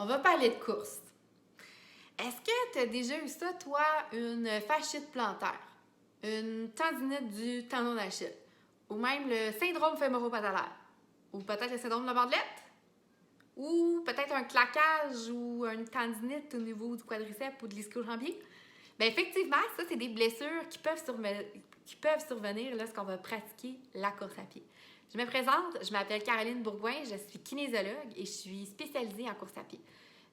On va parler de course. Est-ce que tu as déjà eu ça, toi, une fasciite plantaire, une tendinite du tendon d'Achille, ou même le syndrome fémoro-patellaire, ou peut-être le syndrome de la bandelette, ou peut-être un claquage ou une tendinite au niveau du quadriceps ou de l'ischio-jambier? Bien, effectivement, ça, c'est des blessures qui peuvent survenir lorsqu'on va pratiquer la course à pied. Je me présente, je m'appelle Caroline Bourgoin, je suis kinésiologue et je suis spécialisée en course à pied.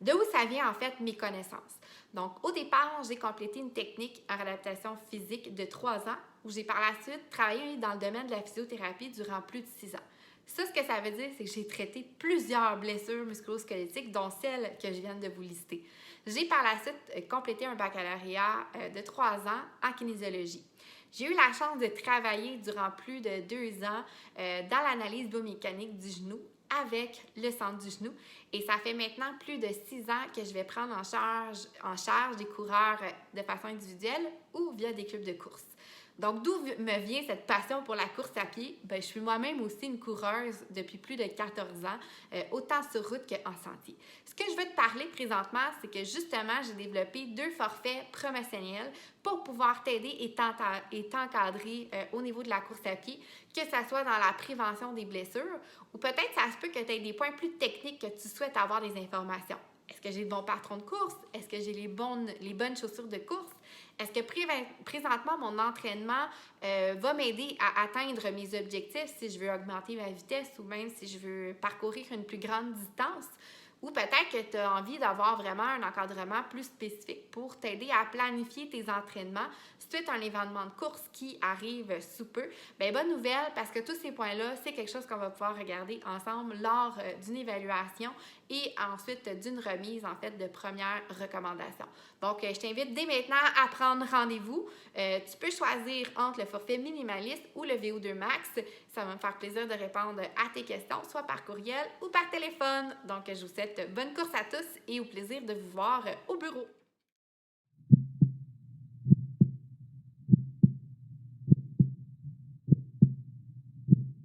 De où ça vient en fait mes connaissances? Donc, au départ, j'ai complété une technique en réadaptation physique de 3 ans où j'ai par la suite travaillé dans le domaine de la physiothérapie durant plus de 6 ans. Ça, ce que ça veut dire, c'est que j'ai traité plusieurs blessures musculo-squelettiques, dont celles que je viens de vous lister. J'ai par la suite complété un baccalauréat de 3 ans en kinésiologie. J'ai eu la chance de travailler durant plus de 2 ans dans l'analyse biomécanique du genou avec le centre du genou. Et ça fait maintenant plus de 6 ans que je vais prendre en charge des coureurs de façon individuelle ou via des clubs de course. Donc, d'où me vient cette passion pour la course à pied? Bien, je suis moi-même aussi une coureuse depuis plus de 14 ans, autant sur route qu'en sentier. Ce que je veux te parler présentement, c'est que justement, j'ai développé 2 forfaits promotionnels pour pouvoir t'aider et t'encadrer au niveau de la course à pied, que ce soit dans la prévention des blessures ou peut-être ça se peut que tu aies des points plus techniques que tu souhaites avoir des informations. Est-ce que j'ai le bon patron de course? Est-ce que j'ai les bonnes chaussures de course? Est-ce que présentement, mon entraînement va m'aider à atteindre mes objectifs si je veux augmenter ma vitesse ou même si je veux parcourir une plus grande distance? Ou peut-être que tu as envie d'avoir vraiment un encadrement plus spécifique pour t'aider à planifier tes entraînements suite à un événement de course qui arrive sous peu. Bien, bonne nouvelle parce que tous ces points-là, c'est quelque chose qu'on va pouvoir regarder ensemble lors d'une évaluation et ensuite d'une remise en fait de premières recommandations. Donc, je t'invite dès maintenant à prendre rendez-vous. Tu peux choisir entre le forfait minimaliste ou le VO2 Max. Ça va me faire plaisir de répondre à tes questions, soit par courriel ou par téléphone. Donc, je vous souhaite bonne course à tous et au plaisir de vous voir au bureau.